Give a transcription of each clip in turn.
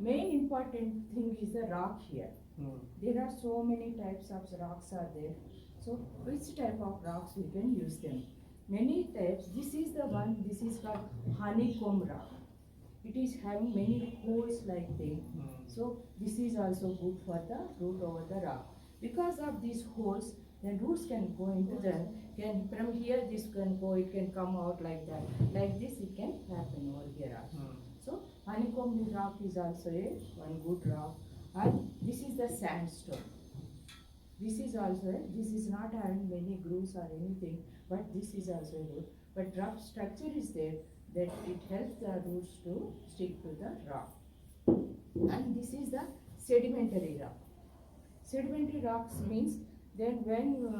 main important thing is the rock here. There are so many types of rocks are there. So which type of rocks we can use them? Many types. This is the one. This is called honeycomb rock. It is having many holes like this. So this is also good for the root over the rock. Because of these holes, the roots can go into the, can from here this can go, it can come out like that. Like this it can happen over here also. So honeycomb rock is also a one good rock. And this is the sandstone. This is also, this is not having many grooves or anything, but this is also good. But rough structure is there that it helps the roots to stick to the rock. And this is the sedimentary rock. Sedimentary rocks means then when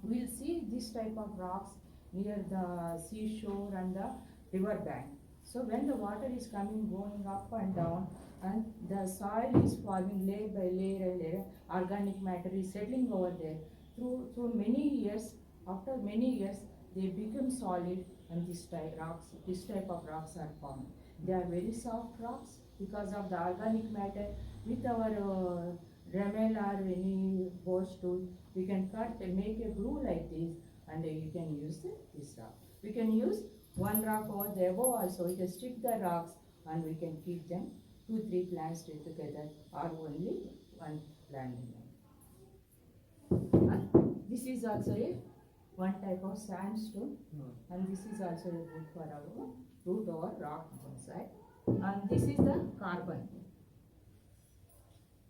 we'll see this type of rocks near the seashore and the river bank. So when the water is coming, going up and down, and the soil is forming layer by layer and layer, organic matter is settling over there. Through many years, after many years, they become solid, and this type of rocks are formed. They are very soft rocks because of the organic matter. With our Dremel or any force tool, we can cut and make a glue like this, and you can use this rock. We can use one rock over the above also. We can stick the rocks and we can keep them 2-3 plants together or only one plant in them. And this is also a one type of sandstone, and this is also a good for our root or rock inside. And this is the carbon.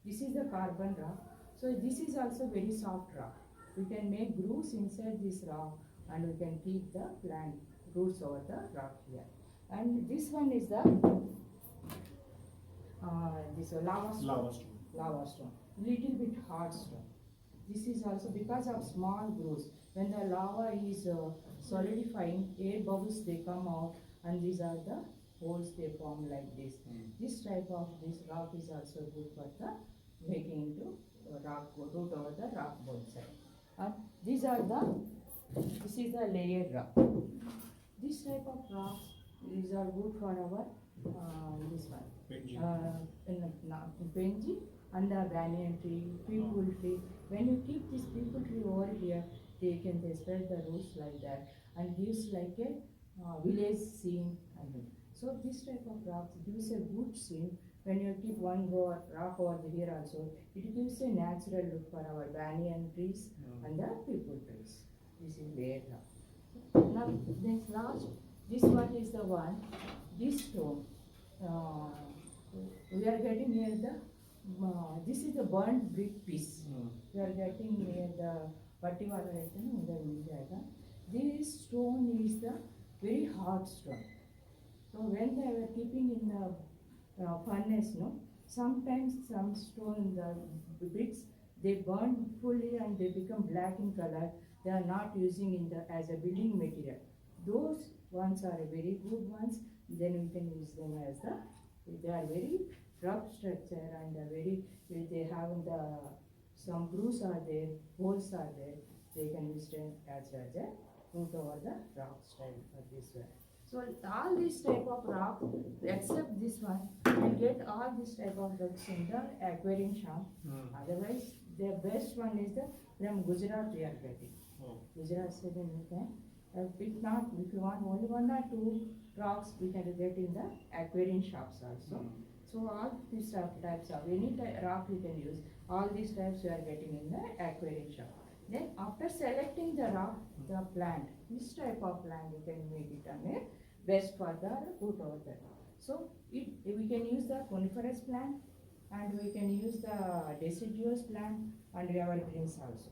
This is the carbon rock. So this is also very soft rock. We can make grooves inside this rock and we can keep the plant roots over the rock here. And this one is the this lava stone. Lava stone. Little bit hard stone. This is also because of small grooves. When the lava is solidifying, air bubbles they come out, and these are the holes they form like this. This type of this rock is also good for the making into rock root over the rock both side. These are the, this is the layered rock. This type of rocks, these are good for our this one. Benji and the banyan tree, people tree. When you keep this people tree over here, they spread the roots like that and gives like a village scene. So this type of rocks gives a good scene. When you keep one rock over here also, it gives a natural look for our banyan trees and the people trees. This is layered rock. Now next last, this one is the one, this stone. We are getting near the, this is the burnt brick piece. We are getting near the Patiwala. This stone is the very hard stone. So when they were keeping in the furnace, sometimes some stone, the bricks, they burn fully and they become black in color. They are not using in the as a building material. Those ones are very good ones. Then we can use them as the, they are very rough structure and very, they have some grooves are there, holes are there. They can use them as a root over the rock style for this one. So all this type of rock, except this one, you get all this type of rocks in the aquarium shop. Otherwise, the best one is the from Gujarat we are getting. Gujarat said you can. If not, if you want only 1 or 2 rocks, we can get in the aquarium shops also. So all these types of any rock you can use. All these types you are getting in the aquarium shop. Then after selecting the rock, the plant, this type of plant you can make it on a best for the root over the rock. So we can use the coniferous plant and we can use the deciduous plant and evergreens also.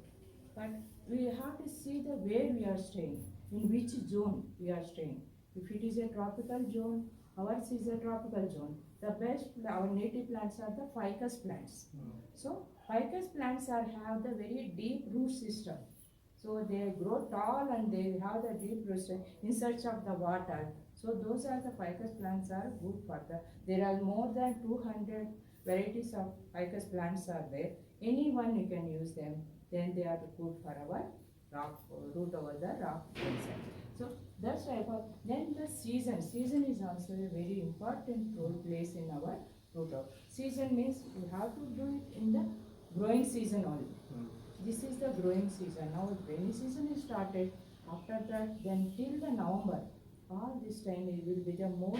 But we have to see the where we are staying, in which zone we are staying. If it is a tropical zone, ours is a tropical zone. The best, our native plants are the ficus plants. So ficus plants have the very deep root system. So they grow tall and they have the deep root system in search of the water. So those are the ficus plants are good for the, there are more than 200 varieties of ficus plants are there. Any one you can use them, then they are good for our rock, root over the rock inside. So that's type of, then the season is also a very important role plays in our root out. Season means you have to do it in the growing season only. This is the growing season. Now rainy season is started. After that, then till the November, all this time it will be the more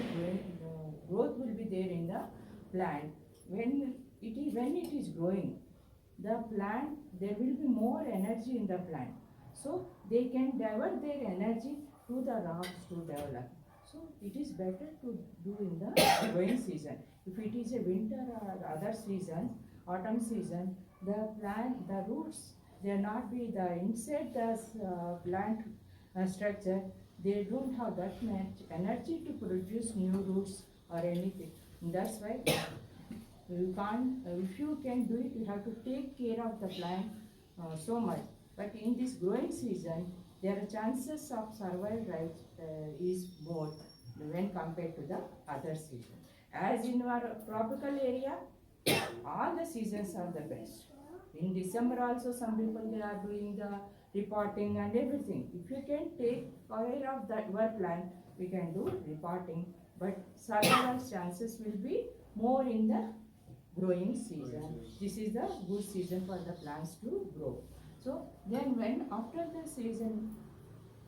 growth will be there in the plant. When it is growing, the plant, there will be more energy in the plant. So they can divert their energy to the rocks to develop. So it is better to do in the growing season. If it is a winter or other season, autumn season, the plant, the roots, they not be the inside the plant structure, they don't have that much energy to produce new roots or anything. That's why you can't, if you can do it, you have to take care of the plant so much. But in this growing season, their chances of survival rate is more when compared to the other season. As in our tropical area, all the seasons are the best. In December also, some people they are doing the repotting and everything. If you can take care of that work plant, we can do repotting. But survival chances will be more in the growing season. This is the good season for the plants to grow. So then when after the season,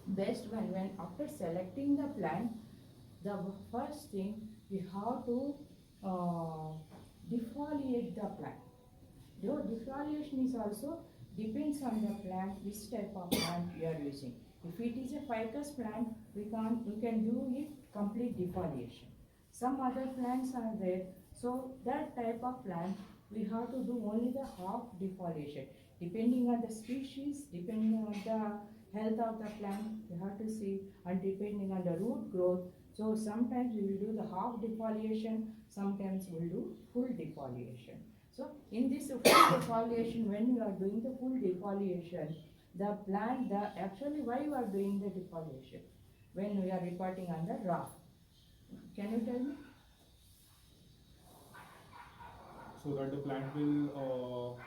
best when after selecting the plant, the first thing we have to defoliate the plant. Though defoliation is also depends on the plant, which type of plant you are using. If it is a ficus plant, we can do it complete defoliation. Some other plants are there, so that type of plant we have to do only the half defoliation. Depending on the species, depending on the health of the plant, we have to see, and depending on the root growth. So sometimes we will do the half defoliation, sometimes we will do full defoliation. So in this full defoliation, when you are doing the full defoliation, the plant, actually why you are doing the defoliation? When we are reporting on the rock. Can you tell me? So that the plant will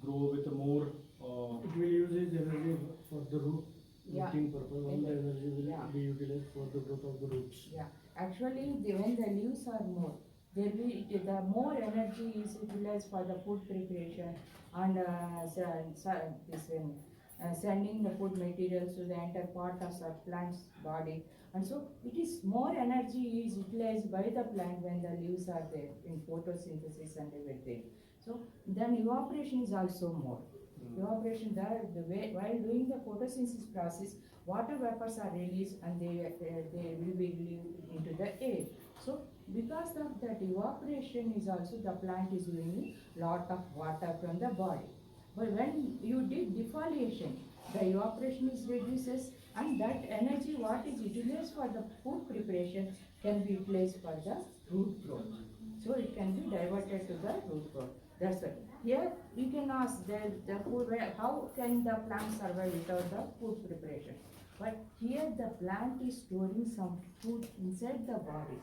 grow with a more. It will use its energy for the rooting purpose. All the energy will be utilized for the growth of the roots. Yeah, actually, when the leaves are more, there will the more energy is utilized for the food preparation and sending the food materials to the entire part of the plant's body. And so it is more energy is utilized by the plant when the leaves are there in photosynthesis and everything. So then evaporation is also more. Evaporation, the way while doing the photosynthesis process, water vapors are released and they will be released into the air. So because of that evaporation is also the plant is using lot of water from the body. But when you did defoliation, the evaporation is reduces and that energy what is utilized for the food preparation can be utilized for the root growth. So it can be diverted to the root growth. That's it. Here we can ask the food, how can the plant survive without the food preparation? But here the plant is storing some food inside the body.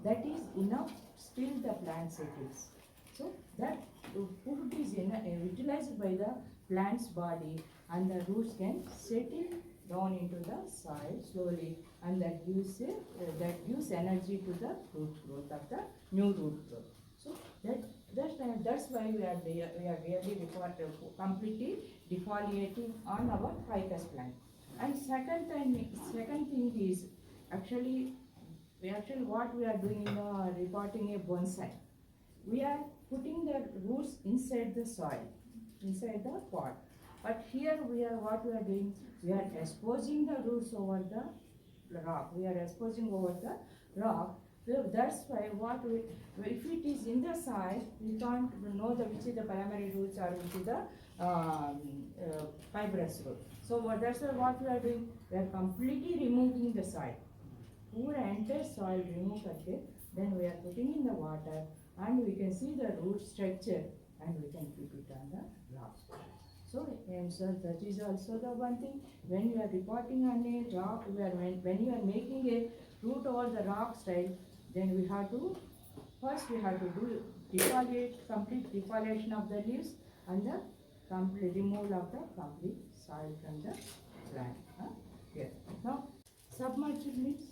That is enough, still the plant settles. So that food is utilized by the plant's body and the roots can settle down into the soil slowly, and that gives energy to the root growth of the new root growth. So that's why we are really completely defoliating on our ficus plant. And second thing is actually what we are doing in reporting a bonsai. We are putting the roots inside the soil, inside the pot. But here we are doing, we are exposing the roots over the rock. We are exposing over the rock. So that's why if it is in the soil, we can't know which is the primary roots or which is the fibrous root. So that's why what we are doing, we are completely removing the soil. Pura entire soil remove करके, then we are putting in the water and we can see the root structure and we can keep it on the rock. So that is also the one thing, when you are reporting on a rock, when you are making a root over the rock style, then we have to do complete defoliation of the leaves and the complete removal of the complete soil from the plant. Here. Now submerged means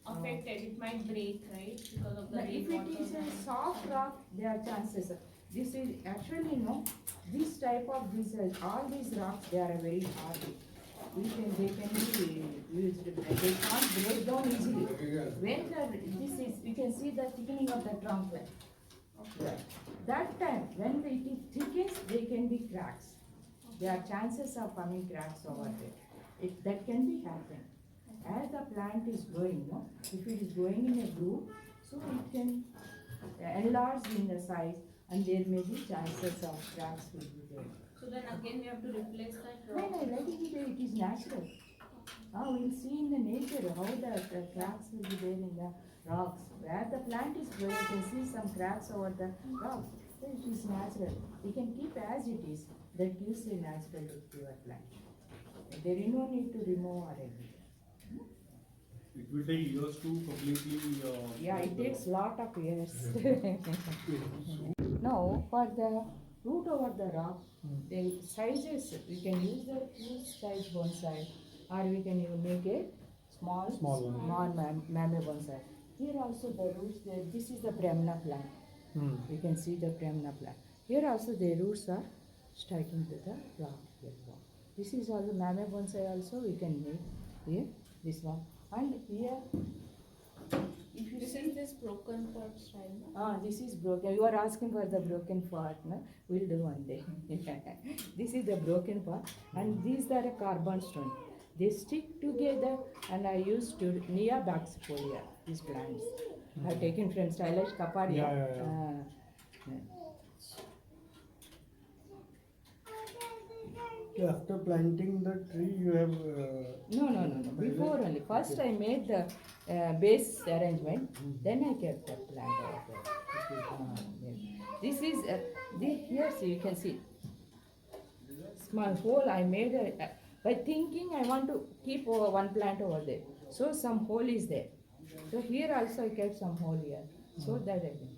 affected. It might break, right? Because of the But if it rainwater is a and- soft rock, there are chances. This is actually, this type of all these rocks, they are very hardy. They can be used, they can't break down easily. You can see the thickening of the trunk there. Okay. That time, when it thickens, there can be cracks. There are chances of coming cracks over there. That can be happen. As the plant is growing, if it is growing in a groove, so it can enlarge in the size and there may be chances of cracks will be there. So then again we have to replace that No, rock. no, let it be there, it is natural. We'll see in the nature how the cracks will be there in the rocks. Where the plant is growing, you can see some cracks over the rocks. So it is natural. We can keep as it is. That gives a natural look to your plant. There is no need to remove or anything. It will take years to completely. Yeah, make it the takes rock. lot of years. Now, for the root over the rock, the sizes, we can use the huge size bonsai, or we can even make a small mame bonsai. Here also the roots, this is the Brahmana plant. You can see the Brahmana plant. Here also the roots are striking to the rock. This is also mame bonsai also we can make here, this one. And here, if you This see, is this broken pot style, no? this is broken. You are asking for the broken part, no? We'll do one day. This is the broken part, and these are a carbon stone. They stick together, and I used to Nia Baxfolia, these plants. I have taken from Stylish Kapadia. Yeah. So after planting the tree, you have. No. Before only. First I made the base arrangement, then I kept the plant over there. Yes. This is, here see, you can see. Small hole I made, by thinking I want to keep one plant over there. So some hole is there. So here also I kept some hole here. So that I can.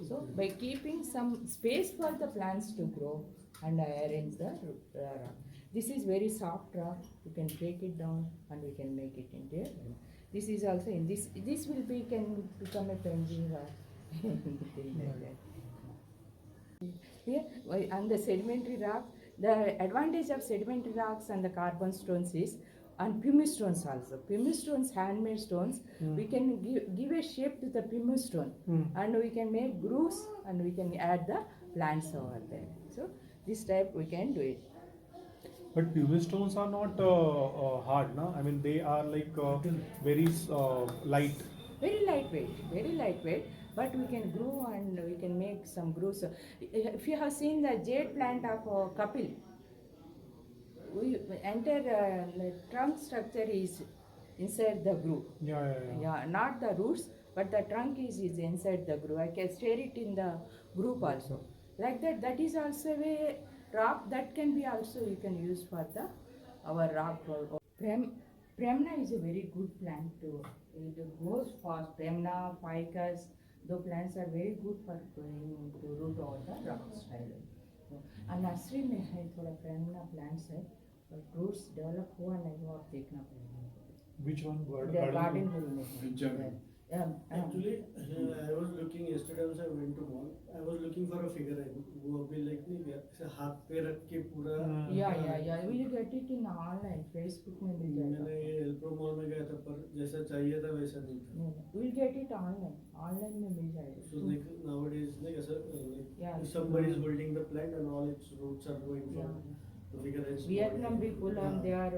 So by keeping some space for the plants to grow, and I arrange the rock. This is very soft rock. You can break it down and we can make it into a. This is also in this. This will be can become a pending rock. Anything like that. Here and the sedimentary rock. The advantage of sedimentary rocks and the carbon stones is, and pumice stones also. Pumice stones, handmade stones, we can give a shape to the pumice stone, and we can make grooves and we can add the plants over there. So this type we can do it. But pumice stones are not hard, na? I mean, they are like very light. Very lightweight, but we can grow and we can make some grooves. If you have seen the jade plant of Kapil, we enter the trunk structure is inside the groove. Yeah, not the roots, but the trunk is inside the groove. I can stare it in the groove also. Like that, that is also a rock that can be also you can use for our rock. Premna is a very good plant too. It goes fast. Premna, ficus, those plants are very good for going to root over the rock style. And nursery में है थोड़ा प्रेमना plants है, but roots develop हुआ नहीं वो आप देखना पड़ेगा. Which one? The garden hole में. Actually, I was looking yesterday also. I went to mall. I was looking for a figure. वो अभी like नहीं गया. ऐसे हाथ पे रख के पूरा. Yeah. We will get it in online. Facebook में मिल जाएगा. मैंने ये एल्प्रो मॉल में गया था पर जैसा चाहिए था वैसा नहीं था. We will get it online. Online में मिल जाएगा. So like nowadays like ऐसा Yeah. if somebody is holding the plant and all its roots are going from the figure heads. Vietnam people and they are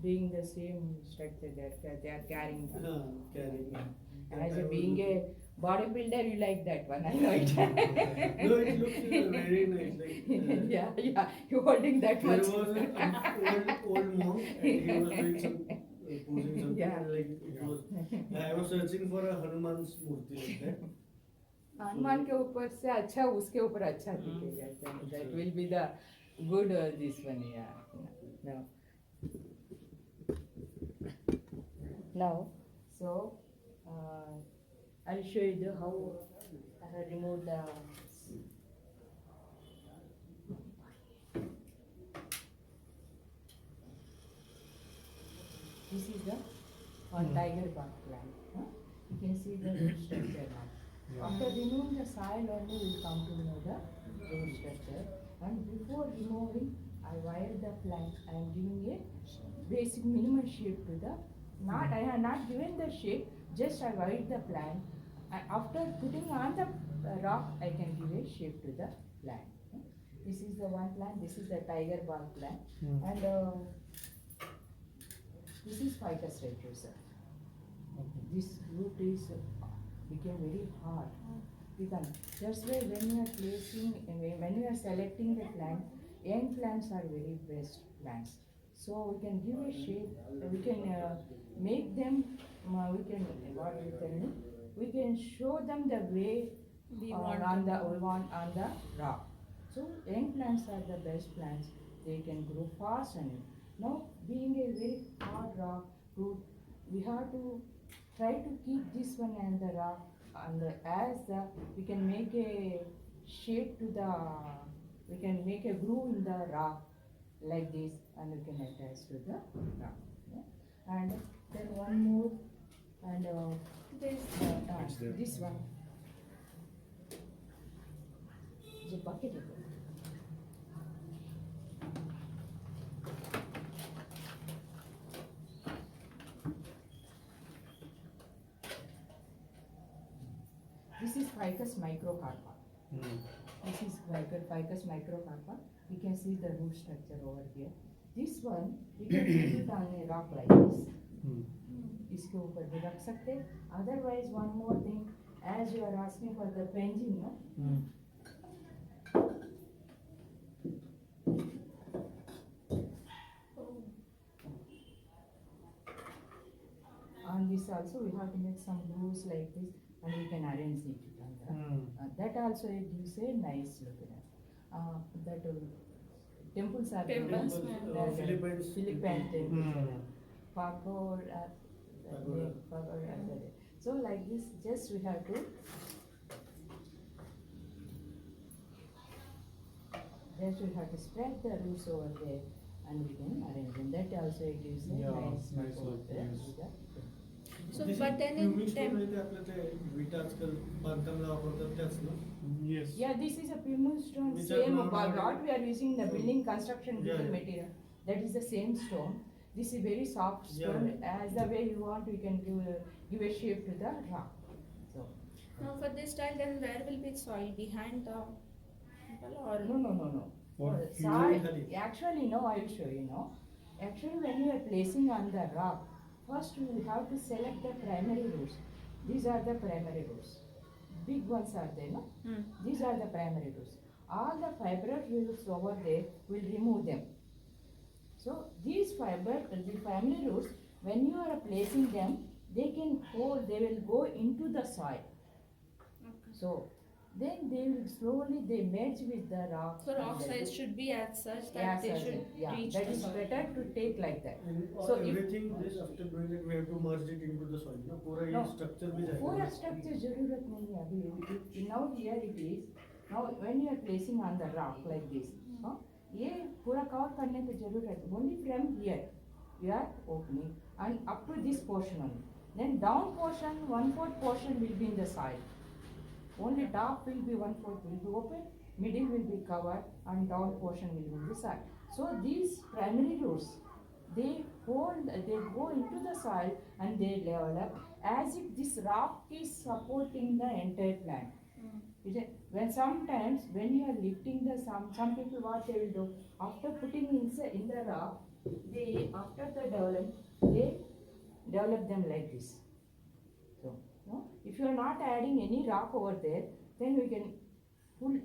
doing the same structure. They are carrying. Carrying. As a being a bodybuilder, you like that one. I know it. No, it looks very nice. Like, Yeah. You holding that there much. was an old monk and he was doing some posing something Yeah. and like it was. I was searching for a Hanuman's murti like that. Hanuman के ऊपर से अच्छा उसके ऊपर अच्छा दिखेगा. That will be the good this one. Yeah. Now, so I'll show you how I have removed the. This is the tiger bark plant. can see the root structure now. Yeah. After removing the soil only, we will come to know the root structure. And before removing, I wired the plant. I am giving a basic minimum shape to the. I have not given the shape. Just I wired the plant. And after putting on the rock, I can give a shape to the plant. This is the one plant. This is the tiger bark plant, and this is Ficus retrosa. This root is became very hard. Because that's why when you are placing, when you are selecting the plant, young plants are very best plants. So we can give a shape. We can make them. We can what we tell you. We can show them the way We on the rock. So young plants are the best plants. They can grow fast on it. Now being a very hard rock root, we have to try to keep this one and the rock and we can make a shape to the, we can make a groove in the rock like this, and we can attach to the rock. Yeah? And then one more, and It's there. this one. The bucket is there. This is Ficus microcarpa. This is Ficus microcarpa. You can see the root structure over here. This one we can put it on a rock like this. इसके ऊपर भी रख सकते. Otherwise, one more thing, as you are asking for the benzene, no? On this also we have to make some grooves like this, and we can arrange it on the, that also it gives a nice look at that temples are Temples, Philippine temples, pagoda, so like this, just we have to spread the roots over there, and we can arrange them. That also it gives a Yeah, nice nice over look, there. yes. So, This but then in fuming stone temp- आहे ते आपलं ते विटा आजकाल बांधकामला वापरतात त्याच ना. Yes. Yeah, this is a pumice stone, Which are same not what we are using in the Yeah. building construction Yeah, building yeah. material. That is the same stone. This is very soft stone. Yeah. As the way you want, you can give a shape to the rock. So now for this style, then where will be soil behind the temple or no. Or Soil, physically. actually no, I will show you now. Actually, when you are placing on the rock, first you have to select the primary roots. These are the primary roots. Big ones are there, no? These are the primary roots. All the fibrous roots over there, will remove them. So these the primary roots, when you are placing them, they will go into the soil. So then they will slowly merge with the rock. so rock and size should be as such that yeah, they sir, should yeah, reach that the is soil. better to take like that. And So if- everything this after doing it, we have to merge it into the soil. ना पूरा ये No. structure भी जाएगा. पूरा structure जरूरत नहीं है अभी. Now here it is. Now when you are placing on the rock like this, ये पूरा cover करने की जरूरत. Only from here you are opening and up to this portion only. Then down portion, 1/4 portion will be in the soil. Only top will be 1/4 will be open, middle will be covered, and down portion will be in the soil. So these primary roots, they go into the soil and they develop as if this rock is supporting the entire plant. When sometimes when you are lifting the some people what they will do after putting in the rock, they after the develop they develop them like this. So if you are not adding any rock over there, then we can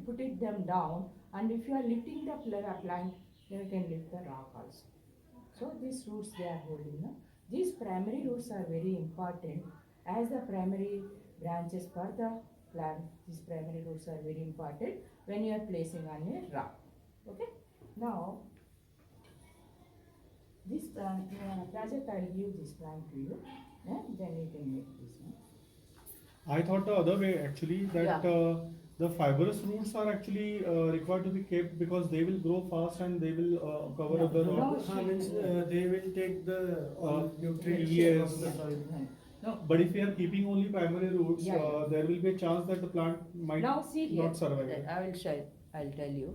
put it them down, and if you are lifting the plant, then you can lift the rock also. So these roots they are holding. No? These primary roots are very important as the primary branches for the plant. These primary roots are very important when you are placing on a rock. Okay. Now this project I will give this plant to you. Then you can make this one. I thought the other way actually that Yeah. The fibrous roots are actually required to be kept because they will grow fast and they will cover No, other no. rocks. means they will take the Uh, nutrients yes. from the soil. No. But if we are keeping only primary roots, Yeah, yeah. there will be a chance that the plant might Now see here. not survive. I will show. I'll tell you.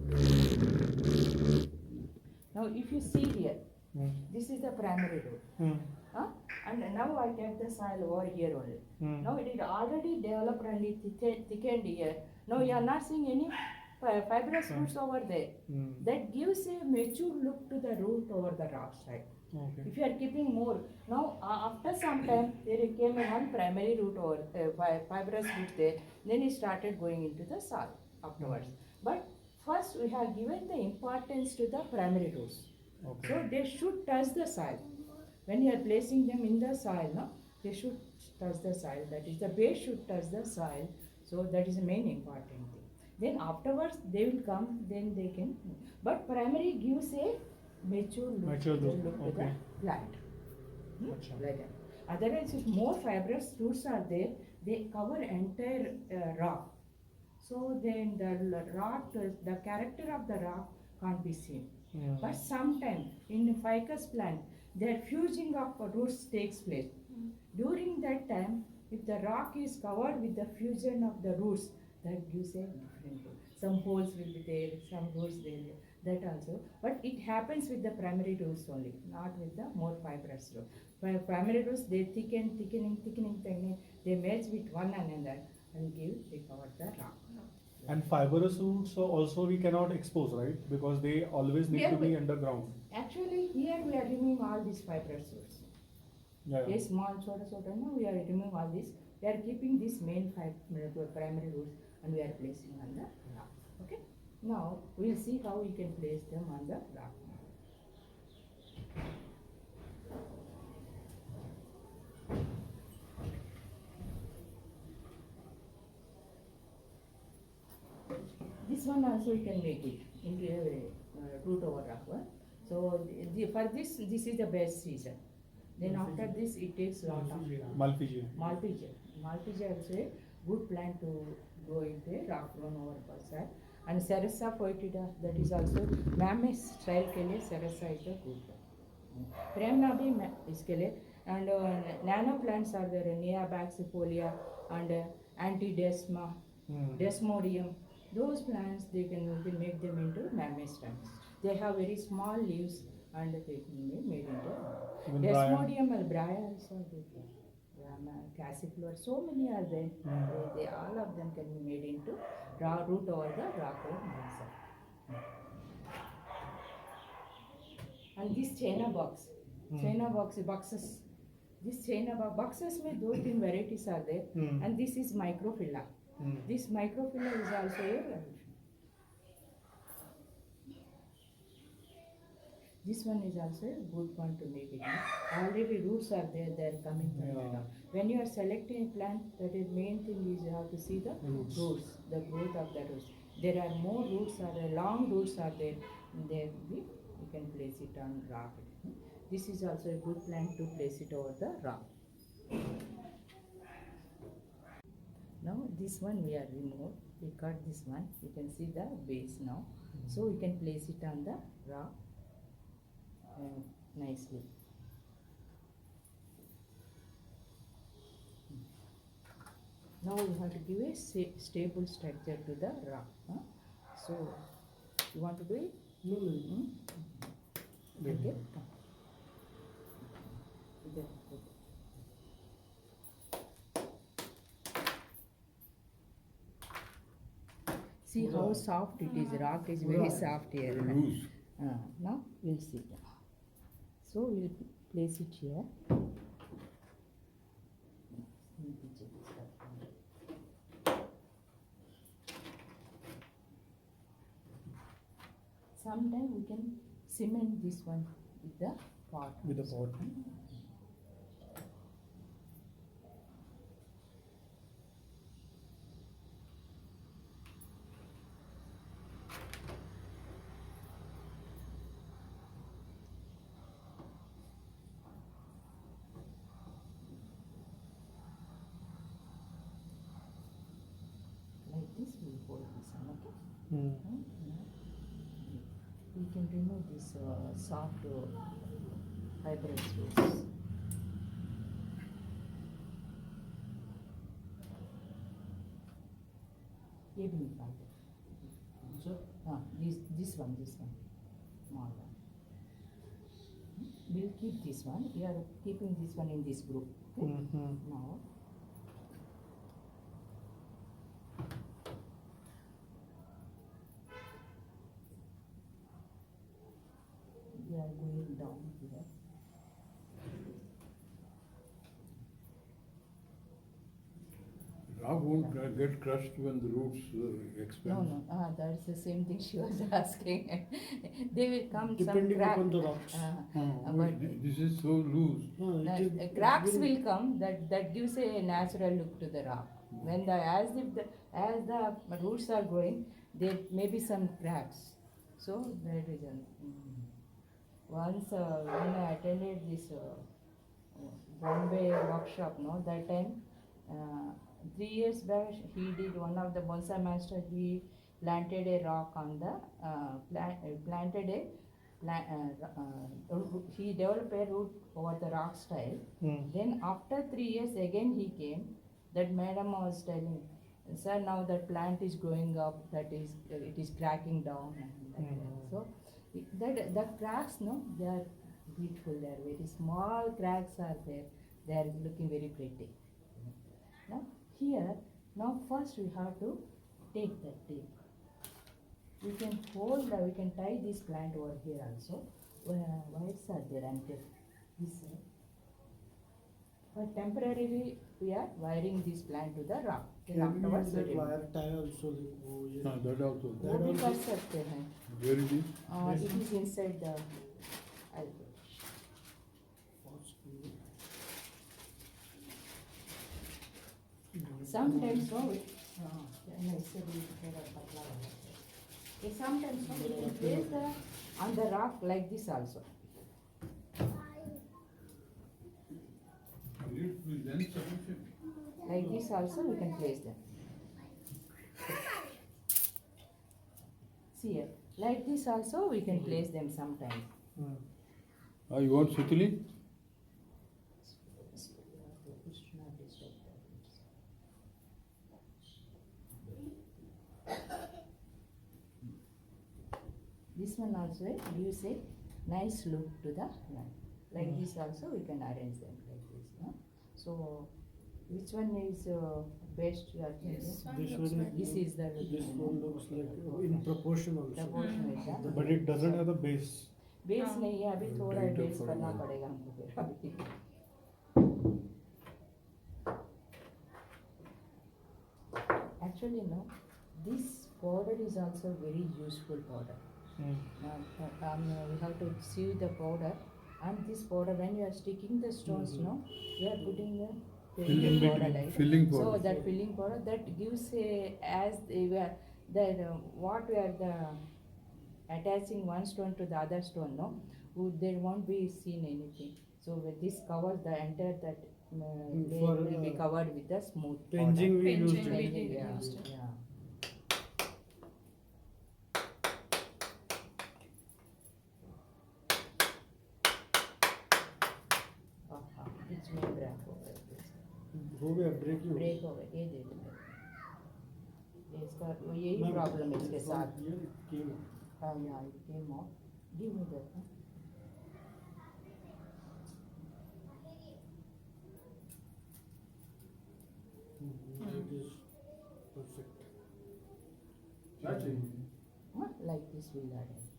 Now if you see here, Hmm. this is the primary root. Hmm. Huh? And now I take the soil over here only. Hmm. Now it is already developed and it thickened here. Now you are not seeing any fibrous roots over there. Hmm. That gives a mature look to the root over the rock side. Okay. If you are keeping more, now after some time there came a one primary root over fibrous root there. Then it started going into the soil afterwards. But first we have given the importance to the primary roots. Okay. So they should touch the soil. When you are placing them in the soil, no, they should touch the soil. That is, the base should touch the soil. So that is the main important thing. Then afterwards they will come. Then they can. But primary gives a mature look to Okay. the plant. Acha. Like that. Otherwise, if more fibrous roots are there, they cover entire rock. So then the rock, the character of the rock can't be seen. Hmm. But sometimes in ficus plant, their fusing of roots takes place. During that time, if the rock is covered with the fusion of the roots, that gives a different look. Some holes will be there, some roots there, that also. But it happens with the primary roots only, not with the more fibrous roots. Primary roots, they thickening, they merge with one another and they cover the rock. And fibrous roots also we cannot expose, right? Because they always need Yeah, to be but- underground. Actually, here we are removing all these fibrous roots. Yeah. A small soda, no, we are removing all this. We are keeping this main primary roots and we are placing on the rock. Okay? Now, we will see how we can place them on the rock. This one also you can make it into a root over rock. So for this is the best season. Then after this it takes lot of Malpighiaceae. Malpighiaceae. Malpighiaceae also a good plant to grow into a rock grown over basalt. And Seressa foetida, that is also ma'am style के लिए Seressa is a good one. Premna भी इसके लिए and nano plants are there, Neabaxifolia and Antidesma, Desmodium. Those plants you can make them into mammastems. They have very small leaves and they can be made into Even Desmodium albrea also there. Cassiflora, so many are there. They all of them can be made into root over the rock or basalt. And this China box, boxes. This China boxes में दो तीन varieties are there, and this is microphylla. This microphylla is also a. This one is also a good one to make it. Already roots are there; they are coming from the top. When you are selecting a plant, that is main thing is you have to see the roots, the growth of the roots. There are more roots are there, long roots are there. Then you can place it on rock. This is also a good plant to place it over the rock. Now this one we are removed. We cut this one. You can see the base now. So we can place it on the rock nicely. Now we have to give a stable structure to the rock. So you want to do it? No, no. Okay. See how soft it is. Rock is very soft here. Now we'll see. So we'll place it here. Sometimes we can cement this one with the pot. With the pot. Like this, we hold this one, okay? Hmm. We can remove this soft fibrous roots. ये भी निकाल दो. Sir, This one, small one. We'll keep this one. We are keeping this one in this group. Okay? Mm-hmm. Now, we are going down here. Rock won't get crushed when the roots expand. No, that's the same thing she was asking. They will come depending some crack. upon the rocks. But This is so loose. No, it is, cracks will come. That gives a natural look to the rock. When as the roots are growing, there may be some cracks. So that is once when I attended this Bombay workshop, no, that time 3 years back he did one of the bonsai master. He planted a rock on the he developed a root over the rock style. Then after 3 years again he came. That madam was telling, sir, now that plant is growing up, that is it is cracking down. And so the cracks, no, they are beautiful. They are very small cracks are there. They are looking very pretty. Now here, now first we have to take that tape. We can we can tie this plant over here also. Wires are there until this side. But temporarily we are wiring this plant to the rock. Then can we afterwards use that we remove. wire tie also? Oh, yeah. That also. वो भी कर सकते हैं. Where it is? It is inside the. Sometimes no. Sometimes no, we can place on the rock like this also. It will then sufficient. Like this also we can place them. See here, like this also we can place them sometimes. You want Sitili? This one also gives a nice look to the plant. Like this also we can arrange them like this. No? So which one is best you are thinking? This one, This is the this one looks like in proportion also. Proportion is that. But it doesn't have the base. Base हाँ. नहीं है अभी थोड़ा Tight base for करना now. पड़ेगा हमको फिर अभी. Actually no, this powder is also very useful powder. We have to sieve the powder, and this powder when you are sticking the stones, no, you are putting the Filling powder between- like filling So powder. that filling powder that gives a as they were what we are the attaching one stone to the other stone, no, there won't be seen anything. So with this covers the entire that layer For, will be covered with the smooth Penging we Penging used we it. did yeah, used it. yeah. It's में break हो गया हो गया break ही हो गया। Break हो गया ये दे दो ये इसका यही Ma'am, प्रॉब्लम है इसके from साथ here it came. yeah it came out give me that huh? It is perfect. Huh? Like this we'll arrange.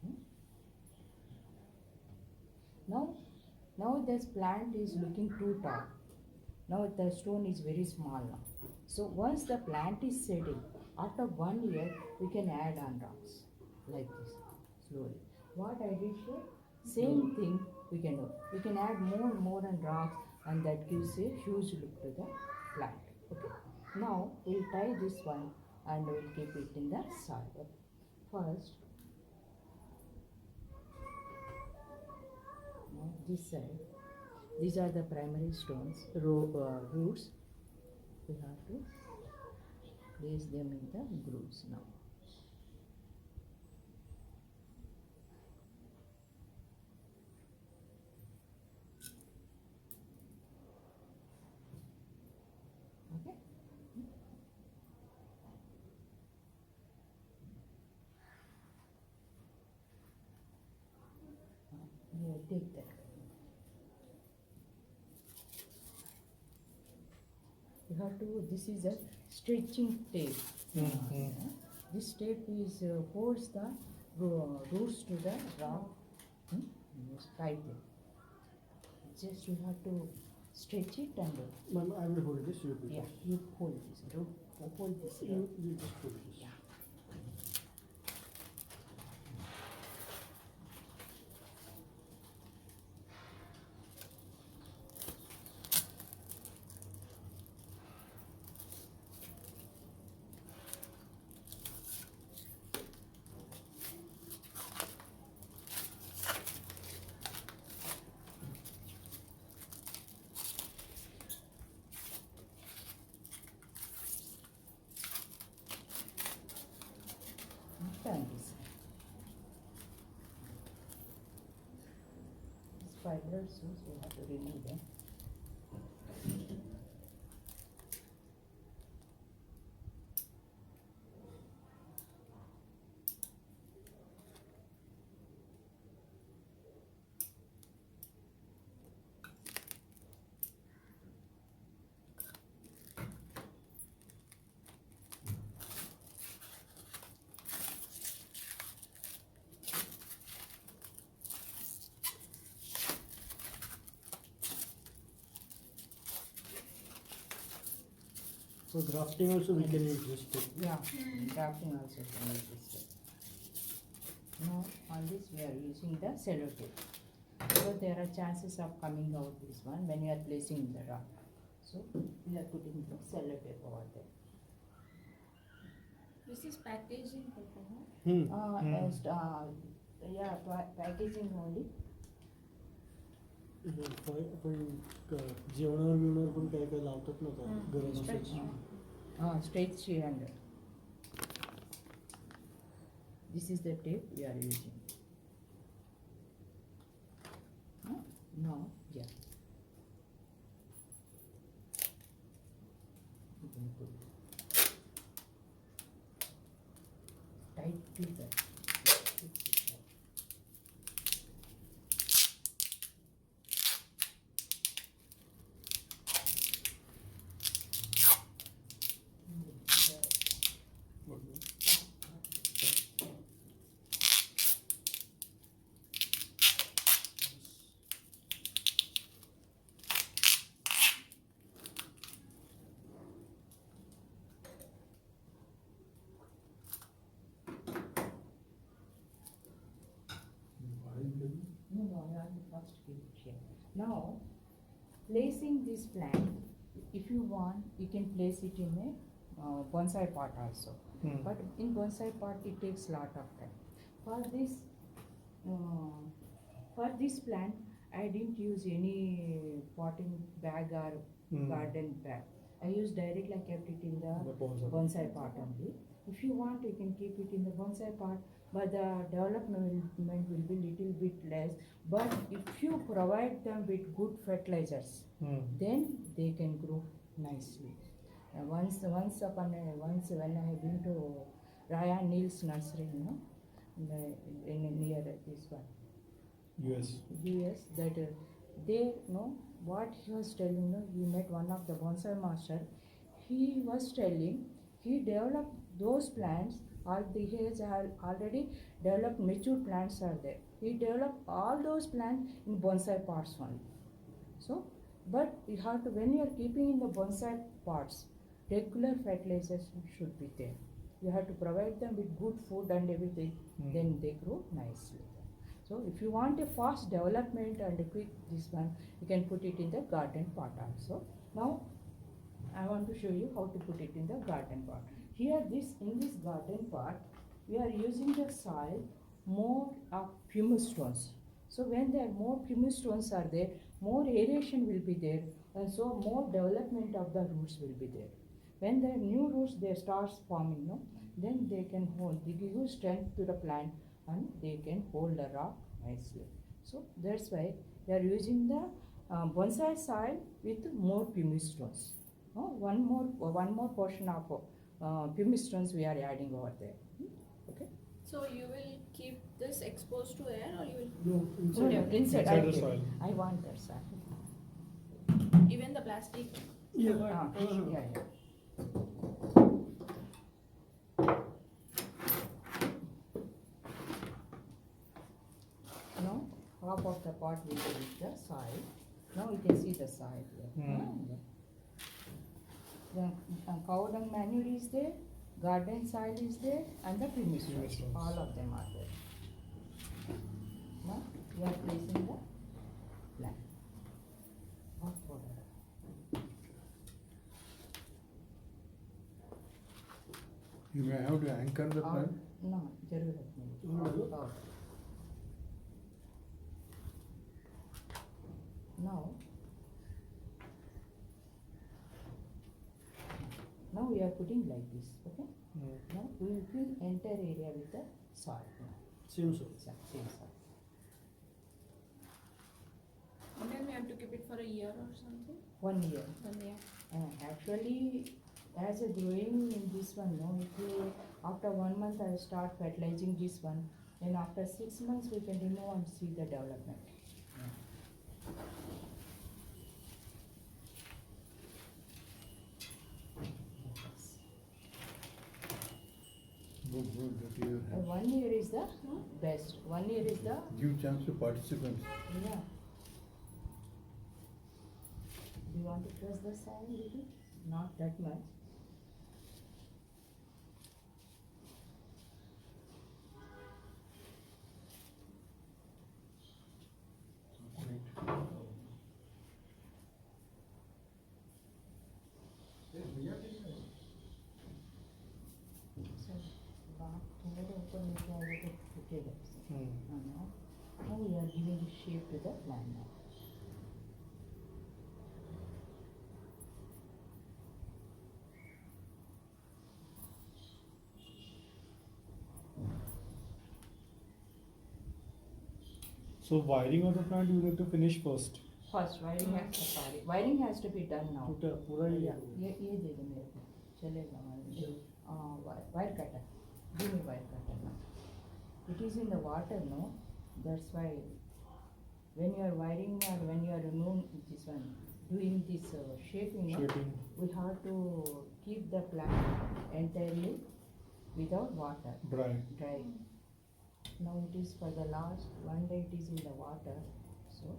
Now this plant is looking too tall. Now the stone is very small now. So once the plant is setting, after 1 year we can add on rocks like this slowly. What I did here, same thing we can do. We can add more and more on rocks, and that gives a huge look to the plant. Okay. Now we'll tie this one and we'll keep it in the soil. First, now this side, these are the primary stones, roots. We have to place them in the grooves now. Okay. take that. You have to, this is a stretching tape. This tape is holds the roots to the rock. Just right there. Just you have to stretch it and Ma'am, I will hold this. You put yeah, this. you hold this. Hold this. You just put this. Yeah. Turn this. These fibers, so you have to remove them. For grafting also we can use this tip. Yeah, drafting also can use this step. Now on this we are using the sellotape. So there are chances of coming out this one when you are placing in the rock. So we are putting the sellotape over there. This is packaging paper, no? Yeah, packaging only. पण जेवणावर बिवणावर पण काय काय लावतात ना का गरम Stretch. असेल. Stretch 300. This is the tape we are using. Now, yeah. You can put tight to that. No, I will first keep it here. Now, placing this plant, if you want, you can place it in a bonsai pot also. But in bonsai pot, it takes lot of time. For this plant, I didn't use any potting bag or garden bag. I used directly, I kept it in the bonsai pot only. If you want, you can keep it in the bonsai pot, but the development will be little bit less. But if you provide them with good fertilizers, then they can grow nicely. Once when I have been to Ryan Neal's nursery, you know, near this one. US, that they know what he was telling. No, he met one of the bonsai master. He was telling he developed those plants. He has already developed mature plants are there. He developed all those plants in bonsai pots only. So, but you have to, when you are keeping in the bonsai pots, regular fertilizers should be there. You have to provide them with good food and everything. Then they grow nicely. So if you want a fast development and a quick this one, you can put it in the garden pot also. Now I want to show you how to put it in the garden pot. Here in this garden pot, we are using the soil more of pumice stones. So when there are more pumice stones are there, more aeration will be there, and so more development of the roots will be there. When the new roots they start forming, no, then they can hold, they give you strength to the plant and they can hold the rock nicely. So that's why we are using the bonsai soil with more pumice stones. One more portion of pumice stones we are adding over there. Okay. So you will keep this exposed to air, or you will No, No, inside. no, inside. Inside I the keep. soil. I want that soil. even the plastic? Yeah. Ah, yeah, yeah. Now, half of the pot we will with the soil. Now you can see the soil here. Hmm. The cow dung manure is there, garden soil is there, and the premise Premise soil. soils. All of them are there. Now we are placing the plant. Hot water. You may have to anchor the और plant. ना जरूरत नहीं और और now we are putting like this, okay? Hmm. Now we will fill entire area with the soil now. Same soil. Same soil. And then we have to keep it for a year or something. 1 year. 1 year. Actually, as a growing in this one, no, if you, after 1 month I start fertilizing this one, then after 6 months we can remove and see the development. Good, that you have. 1 year is the best. 1 year is the, Give chance to participants. yeah. Do you want to press the soil little? Not that much. So, back थोड़ा ऊपर लेके आएगा तो फुटेगा इससे. Hmm. Now we are giving the shape to the plant now. So wiring of the plant you need to finish first. First wiring has sorry, wiring has to be done now. पूरा ही Yeah, ये दे दो मेरे को, चलेगा wiring. Wire cutter, give me wire cutter now. It is in the water, no? That's why when you are wiring or when you are removing this one, doing this shaping, no? Shaping. We have to keep the plant entirely without water, Dry. dry. Now it is for the last 1 day it is in the water, so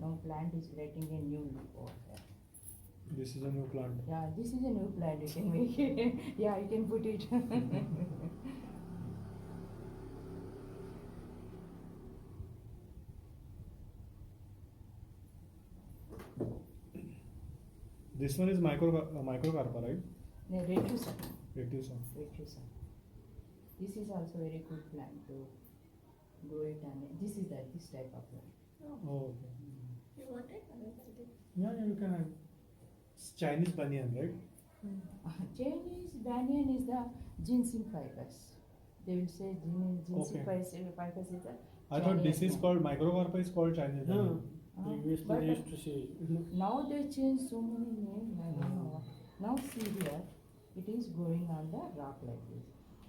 now plant is getting a new look over there. This is a new plant. Yeah, this is a new plant, you can make it. Yeah, you can put it. This one is microcarpa, right? No, reducer, Reducer. reducer. This is also very good plant to grow it, and this is this type of plant. Oh, okay. You want it? Yeah, you can add. It's Chinese banyan, right? Chinese banyan is the ginseng fibers. They will say ginseng Okay. fibers is the I thought this Chinese is one. called microcarpa is called Chinese banyan. Previously But they used to say. now they change so many names, I don't know. Now see here, it is growing on the rock like this.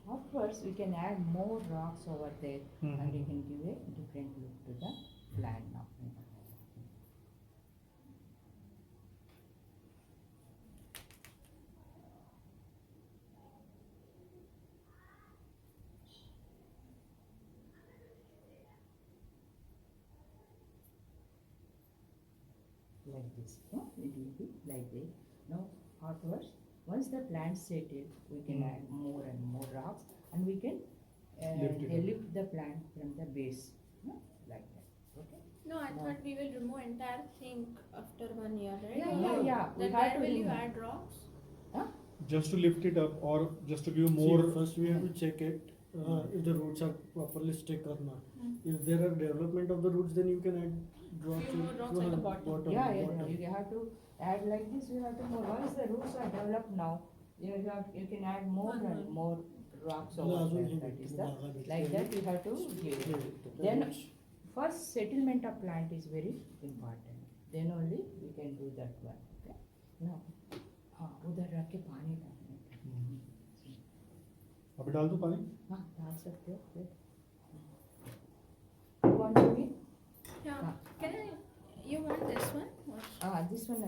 Afterwards, we can add more rocks over there and we can give a different look to the plant now. Like this, no? It will be like this. Now, afterwards, once the plant settle, we can add more and more rocks and we can Lift it up. lift the plant from the base, no? Like that, okay? No, I thought we will remove entire thing after 1 year, right? Yeah. We Then have where to will you remove. add rocks? Huh? Just to lift it up or just to give More. more. First we have to check it if the roots are properly stuck or not. If there are development of the roots, then you can add drops. Few more rocks at the bottom. Yeah, you have to add like this, you have to more. Once the roots are developed now, you can add more and more rocks over there. That is the, like that you have to give it. Then first settlement of plant is very important. Then only we can do that one. Okay? Now, उधर रख के पानी डालना है। अभी डाल दूँ पानी? हाँ डाल सकते हो फिर. You want to eat? Yeah. Ah. Can I? You want this one? Or This one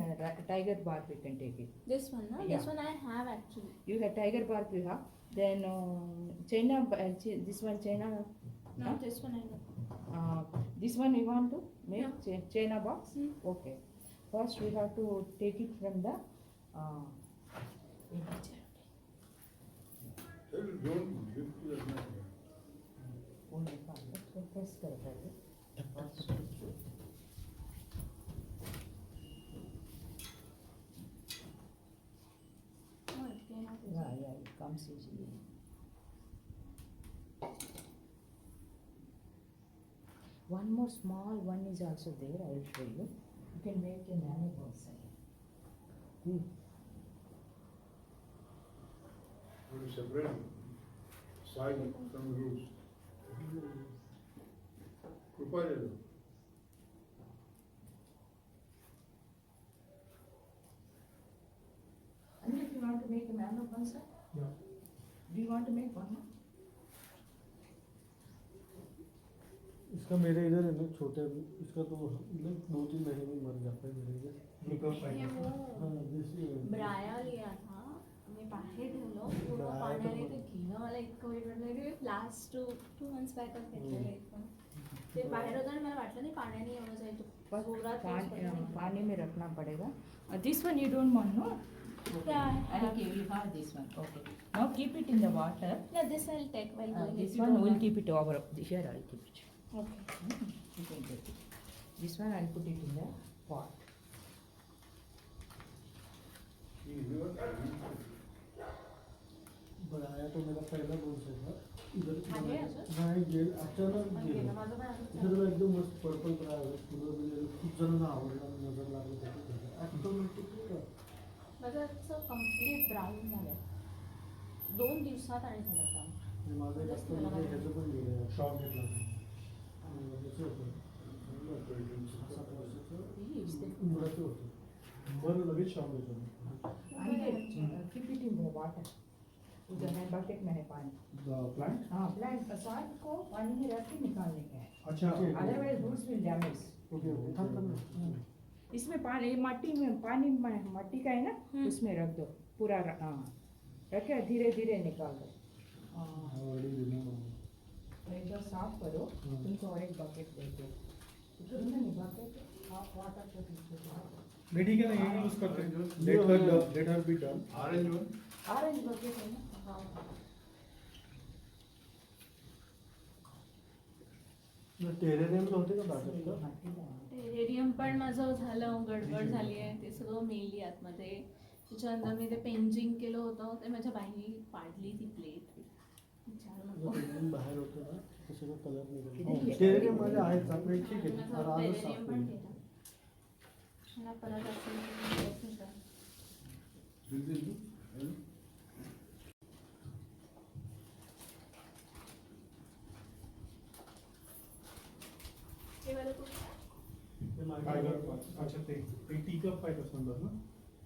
tiger bark we can take it. this one? No. Yeah. This one I have actually. You have tiger bark you have. Then China this one China. No, this one I know. This one you want to make Yeah. China box? Hmm. Okay. First we have to take it from the press करता है. Oh, they have this. Yeah, it comes easily. One more small one is also there. I will show you. You can make a nano box. To separate side from roots. कृपा ले लो. And if you want to make a nano box, sir? Yeah. Do you want to make one? इसका मेरे इधर है ना छोटे, इसका तो मतलब 2-3 महीने में मर जाता है मेरे इधर. हे वो हाँ देसी है. ब्राया लिया था मी बाहेर ठेवलं पूर्ण ब्राया पाण्याने तर ते घेणं मला इतकं वेळ वाटलं की लास्ट 2 months बॅकच घेतलेलं एक पण ते बाहेर होतं आणि मला वाटलं नाही पाण्याने एवढं जाईल तो जोरात पाऊस पडला. पानी में रखना पड़ेगा. This one you don't want, no? Yeah, I have. Okay, you have this one. Okay. Now keep it in the water. Yeah, this I'll take while going. This if you one don't we'll want. keep it over. Here I'll keep it. Okay. You can take it. This one I'll put it in the pot. ब्राया तो मेरा पहला dose है ना इधर. आहे अजून? नाही गेल अचानक पण गेलं. गेलं माझं पण असंच इधर झालं. एकदम मस्त पर्पल ब्राया आहे. पुढं म्हणजे खूप जणांना आवडला, नजर लागली त्याची. ऑटोमॅटिकली माझं असं कम्प्लीट ब्राऊन झालं 2 दिवसात आणि झालं काम. माझं एक असतं म्हणजे ह्याचं पण गेलं, शॉक घेतला होता. ह्याचं होतं 7 वर्षाचं उमराचं होतं. बरं लगेच शॉक घेतला. And keep it in the water. उधर है bucket में है पानी. प्लांट? हाँ plant साग को पानी में रख के निकालने का है. अच्छा. Otherwise roots will damage. Okay okay थांब थांब. इसमें पानी मट्टी में पानी मट्टी का है ना उसमें रख दो पूरा रखे धीरे धीरे निकाल दो. आवडी दिला मला. एक बार साफ करो. तुमको और एक बकेट दे दो. इतना नहीं बकेट हाफ वाटर को दीजिए. नहीं ठीक है ना, यही यूज करते हैं. Let her be done. Orange one. Orange bucket है ना. टेरेनियम होते का बाटत का? टेरेरियम पण माझं झालं, गडबड झाली आहे, ते सगळं मेली आतमध्ये. त्याच्यानंतर मी ते पेंजिंग केलं होतं, ते माझ्या बाईने पाडली ती प्लेट. टेरेनियम बाहेर होतं ना, ते सगळं कलर किती निघालं. आहे? टेरेनियम माझे आहेत आपले ठीक आहे. माझं आजच टेरेरियम साफ पण केलं. केलं. मला परत असं This is हे वालं तू ते फाइबर. मायक्रो अच्छा ते टी कप फाइबर समजा ना.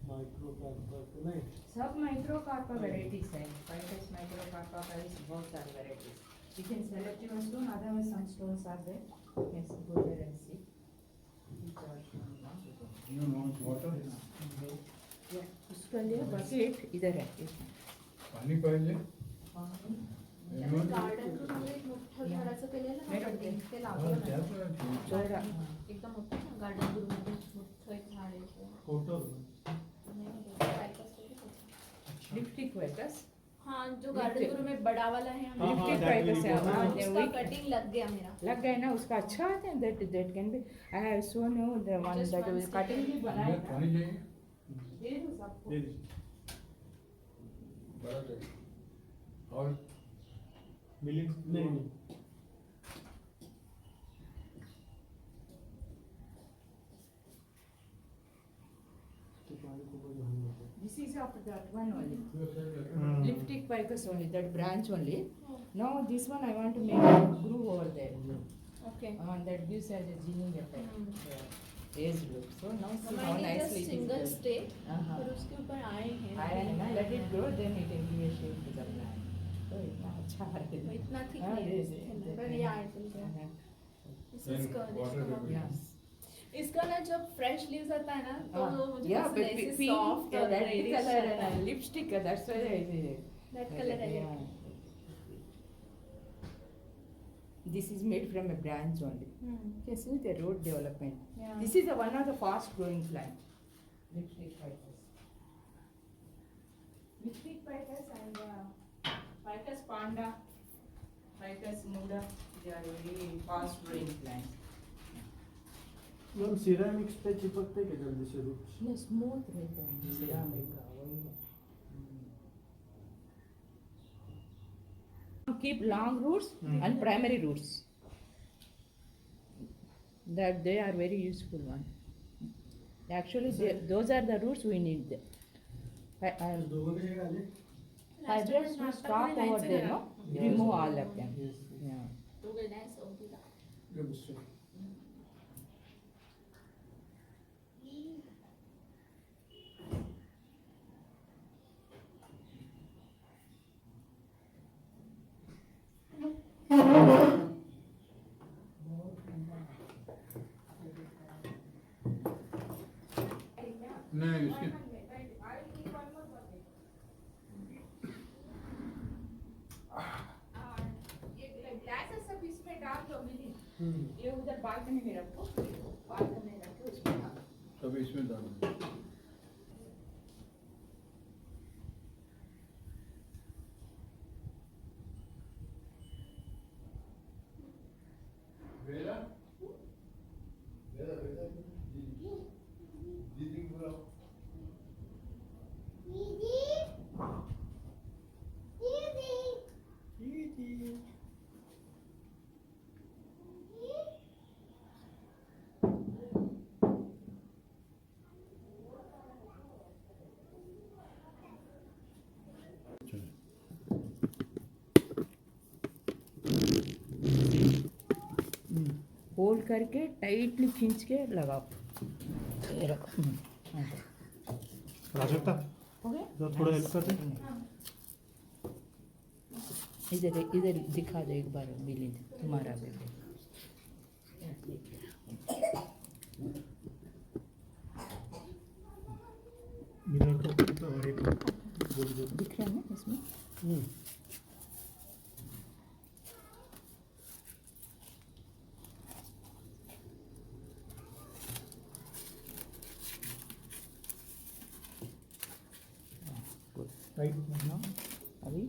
कार्प नाही. सब माइक्रोकार्पा वेराइटीज है. फाइटस माइक्रोकार्पा का is बहुत सारी varieties. You can select your stone. Otherwise some stones are there. Yes, go there and see. These are you know water. yeah. उसके लिए बकेट इधर है. इसमें. पाणी पाहिजे. पानी. Anyone? गार्डन मध्ये एक मोठं Yeah. झाडाचं केलेलं नाही ना का ते? ते हा, लावलं त्याच ना. वेळेला थोड़ा. एकदम मोठं ना गार्डन मध्ये मोठं एक झाड आहे ते. फोटो नाही, काय कसं ते? लिप्टिक वेटस. हाँ जो गार्डन गुरु में बड़ा वाला है हाँ, हाँ, लिप्टिक that वेटस है. will हाँ, be they उसका weak. कटिंग लग गया मेरा. लग गए ना उसका अच्छा आता है. that can be. I have shown you the one Just that one was stick. cutting भी बनाया अंदर था. पाणी चाहिए. दे दो सबको. दे दीजिए. बड़ा चाहिए. और मिलिंग नाही. ते पाणी खूपच घाण होतं. This is of that one only. Hmm. Liptic ficus only, that branch only. Now this one I want to make a groove over there. Okay. That gives as a ginning effect. Hmm. Raised look. So now see how Mine is nicely a it is single done. stake Uh-huh. पर उसके ऊपर आए हैं. I let it grow, then it will give a shape to the plant. तो इतना अच्छा है वो इतना थिक हाँ, नहीं yes, है yes. पर या आई विल हाँ, this Then is good water will be- yes. इसका ना जब फ्रेश लीव्स आता है ना तो हाँ, मुझे yeah, पसंद but है ऐसे pink, सॉफ्ट और that reddish color आता है and lipstick, that's why I say. that color I Yeah. like. This is made from a branch only. Hmm. You can see the root development. Yeah. This is one of the fast growing plant. Lipstick ficus. Lipstick ficus and ficus panda, ficus nuda, they are very fast growing plants. Ma'am ceramics पे चिपकते क्या जल्दी से roots? No, smooth रहते हैं ceramic का वही है. Keep long roots and primary roots. That they are very useful one. Actually, those are the roots we need. And दोघं कसे आले? fibers will stop over there, no? Yeah. Remove all of them. Yes. Yeah. तो गए ना सऊदीला Yeah, Mr. नहीं इसके glasses सब इसमें डाल दो मिली. ये उधर बालकनी में रखो. बालकनी में रखो उसमें डालो. सब इसमें डाल दो। बेला बेला बेला दीदी को बुलाओ। होल्ड करके टाइटली खींच के लगाओ. ये रखो. राजकता हो गया? जरा थोड़ा हेल्प कर दे. इधर इधर दिखा दो एक बार मिलिंद तुम्हारा बेबी. मिनट का और एक बोल दो. दिख रहा है ना इसमें? राइट हाँ, अभी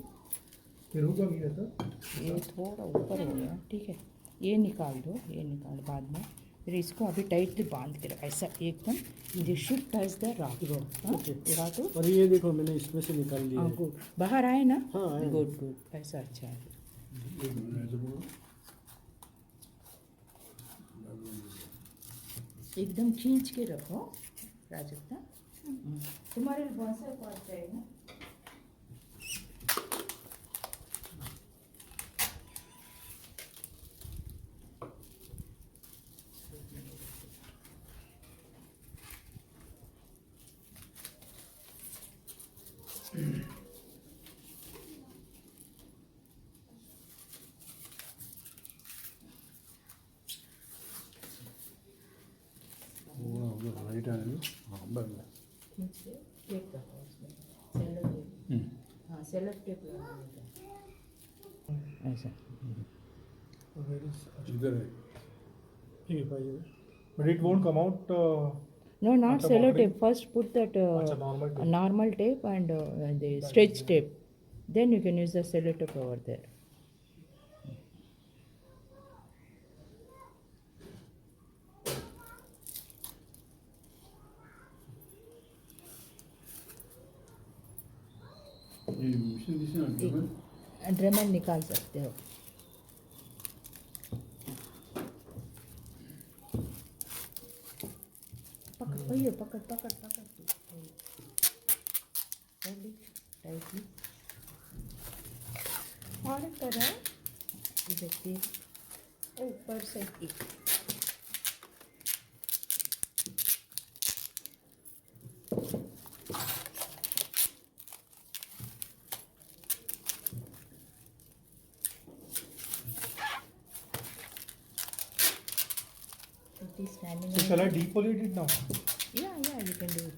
फिर होगा नहीं रहता. ये थोड़ा ऊपर हो गया. ठीक है, ये निकाल दो. ये निकाल बाद में फिर इसको अभी टाइटली बांध के रखो ऐसा एकदम. This should touch the rock. Rock. और ये देखो मैंने इसमें से निकाल लिया हाँ है। गुड. बाहर आए ना? हाँ, आए। Good good. ऐसा अच्छा है. एक मिनट ऐसे बोलो। एकदम खींच के रखो राजकता. तुम्हारे बहुत से पहुंच जाएगा. राइट है हाँ बस खींच के टेप रखो उसमें. Cello tape. हाँ सेलो टेप लगा देते हैं. ऐसा. इधर है ठीक है भाई. But it won't come out. No, not At the cello bottom? tape. First put that अच्छा, normal tape. normal tape and the stretch tape. Then you can use the cello tape over there. ये mission दिसे ना double Dremel निकाल सकते हो. पकड़ भैया पकड़ पकड़ पकड़. Hold it tightly. और करो. इधर से ऊपर से एक. She's standing. So on shall I it. defoliate it now? Yeah, you can do it.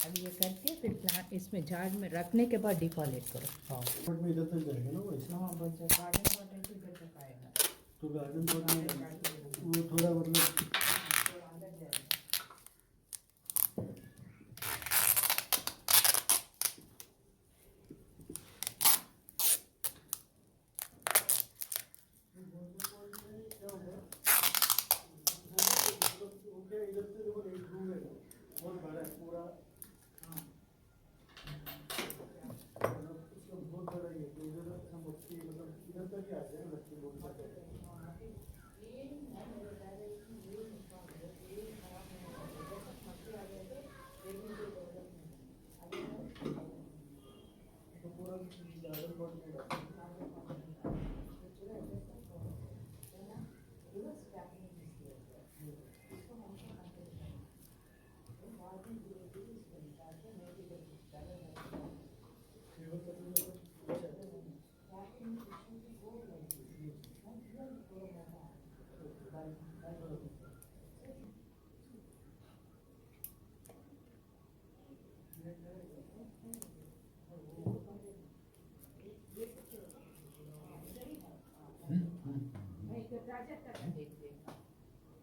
अब ये करके फिर प्लांट इसमें जार में रखने के बाद डिफॉलेट करो. हाँ. बट में इधर तक जाएगा ना वैसा. हाँ बस गार्डन वाटर भी इधर तक आएगा. तो गार्डन पॉट में वो थोड़ा मतलब थोड़ा अंदर जाएगा. इधर से देखो एक रूम है बहुत बड़ा है पूरा. मतलब उसका बहुत बड़ा ही है. तो इधर हम उसकी मतलब इधर तक ही आ जाए बच्चे बोल सकते हैं. तो पूरा गार्डन पॉट में डाल.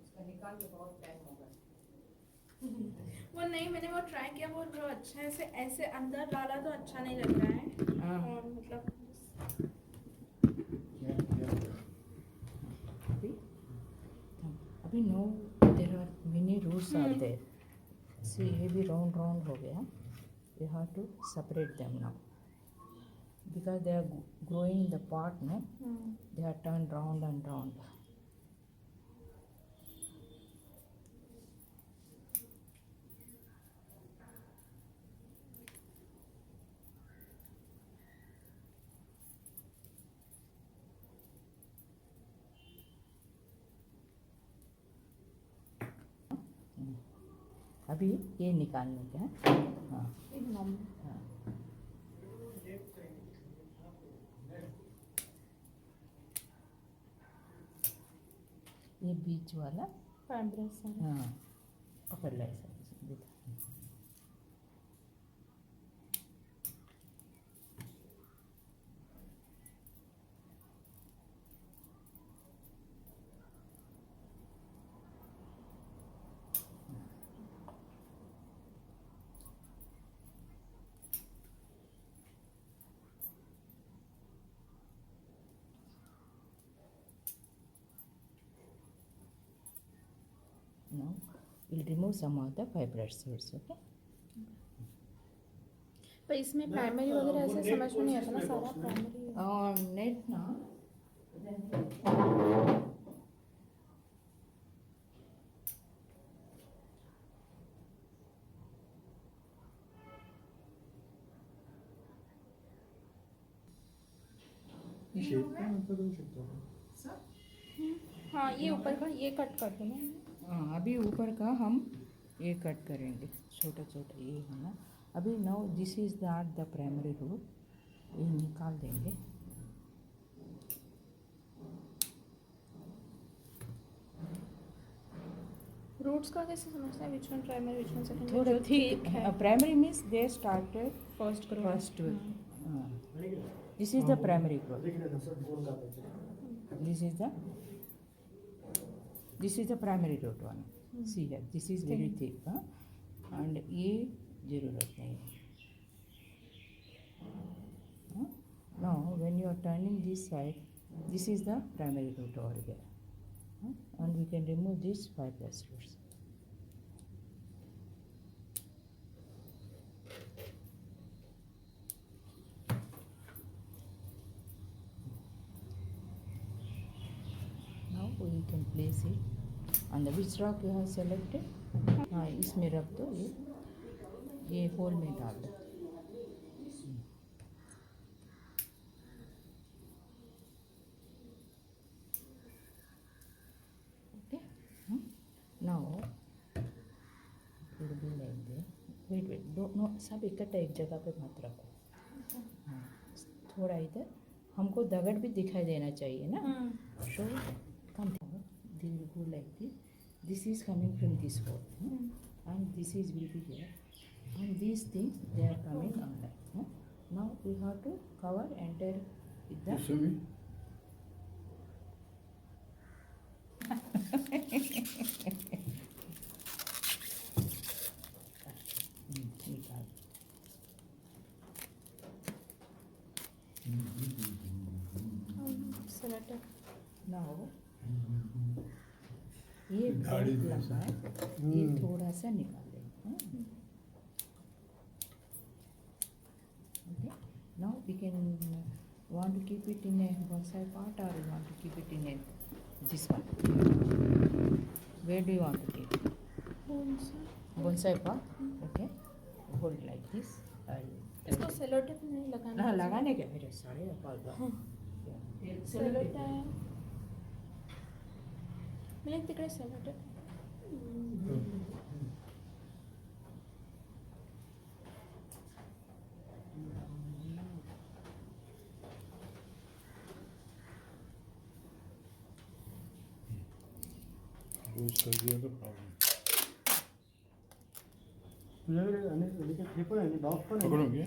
इसका निकाल के बहुत टाइम होगा. वो नहीं, मैंने वो ट्राई किया, वो जो अच्छा है ऐसे ऐसे अंदर डाला तो अच्छा नहीं लग रहा है. हाँ. और मतलब अभी no there are many routes are there. See ये भी राउंड राउंड हो गया. We have to separate them now because they are growing in the pot, no? They are turned round and round. अभी ये निकालने का है. हाँ. हाँ. ये बीच वाला. फाइब्रस है. हाँ पकड़ ला ऐसा. Now we'll remove some of the fibrous roots. Okay. पर इसमें प्राइमरी वगैरह ऐसे समझ में नहीं आता ना, सारा प्राइमरी. Net ना. ये शेप का मतलब करू शकतो आपण. हाँ, ये ऊपर का ये कट कर दो ना. हाँ अभी ऊपर का हम ये कट करेंगे. छोटा छोटा ये है ना. अभी now this is the primary root. ये निकाल देंगे. रूट्स का कैसे समझता है which one primary which one secondary? थोड़ा थिक. है primary means they started first grow. first. This is the primary growth. देख रहे सर फोन का बच्चे. This is the primary root one. See here, this is very thick, huh? And ये जरूरत नहीं है. Huh? Now when you are turning this side, this is the primary root over here, huh? And we can remove these fibrous roots. Now we can place it on the which rock you have selected. हाँ इसमें रख दो. ये whole में डाल दो. Okay. Now it will be like this. Wait. Don't no सब इकट्ठा एक जगह पे मत रखो. हाँ थोड़ा इधर. हमको दगड़ भी दिखाई देना चाहिए ना. So come they will go like this. This is coming from this hole, and this is will be here, and these things they are coming on like. Now we have to cover entire with the. Show me. निकाल. Senator. Now ये गाड़ी बहुत जैसा. लंबा है, ये थोड़ा सा निकाल देंगे. Okay. Now we can want to keep it in a bonsai pot or you want to keep it in a this one. Where do you want to keep it? Bonsai pot. Okay. Hold like this. इसको cello tape नहीं लगाना. ना लगाने के मेरे सारे cello tape. मिले तिकडे सेलो टेप. यूज कर दिया तो प्रॉब्लम. तुझ्याकडे आणि हे पण आहे डॉग पण पकडून आहे. घे.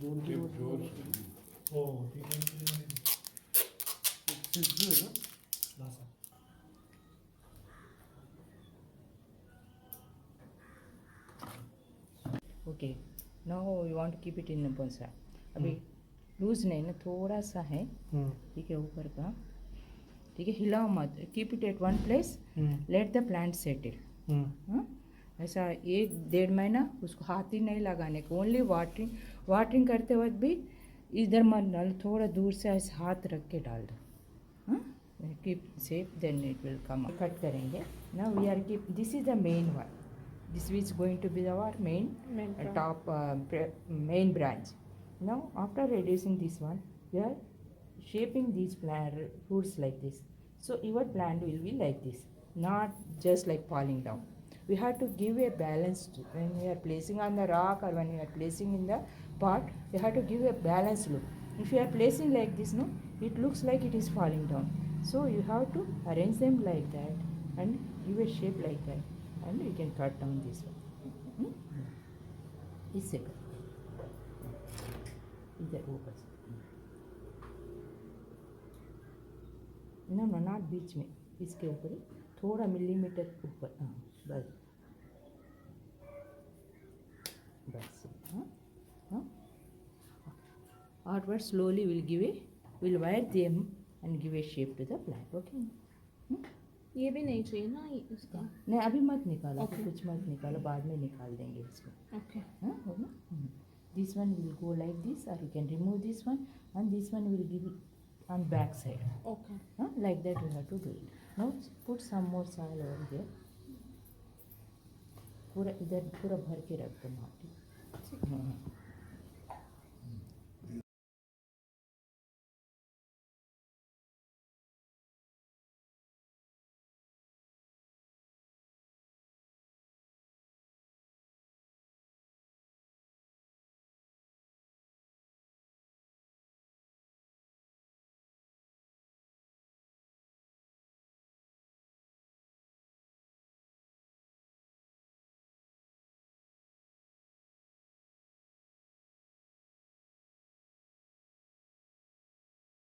दोन ते दिवस जोर. हो ठीक आहे. शिजू आहे ना डासा. Okay. Now you want to keep it in bonsai. अभी लूज नहीं ना, थोड़ा सा है, ठीक है, ऊपर का. ठीक है, हिलाओ मत. Keep it at one place. Let the plant settle. ऐसा 1-1.5 महीना उसको हाथ ही नहीं लगाने का. ओनली वाटरिंग करते वक्त भी इधर मत डाल, थोड़ा दूर से ऐसे हाथ रख के डाल दो. Keep safe, then it will come. Cut करेंगे. Now we are keep, this is the main one. This is going to be our main top main branch. Now after reducing this one, we are shaping these roots like this. So your plant will be like this, not just like falling down. We have to give a balance when we are placing on the rock or when we are placing in the pot. We have to give a balanced look. If you are placing like this, no, it looks like it is falling down. So you have to arrange them like that and give a shape like that. And you can cut down this one. इससे कर, इधर ऊपर से. ना not बीच में, इसके ऊपर ही थोड़ा मिलीमीटर ऊपर. हाँ बस बस. हाँ. Outward slowly will wire them and give a shape to the plant. Okay. ये भी नहीं चाहिए ना इसका. नहीं अभी मत निकालो. Okay. कुछ मत निकालो, बाद में निकाल देंगे इसको. Okay. This one will go like this, or you can remove this one, and this one will give it on back side. Okay. Like that you have to do it. Now put some more soil over there. पूरा इधर पूरा भर के रख दो माटी.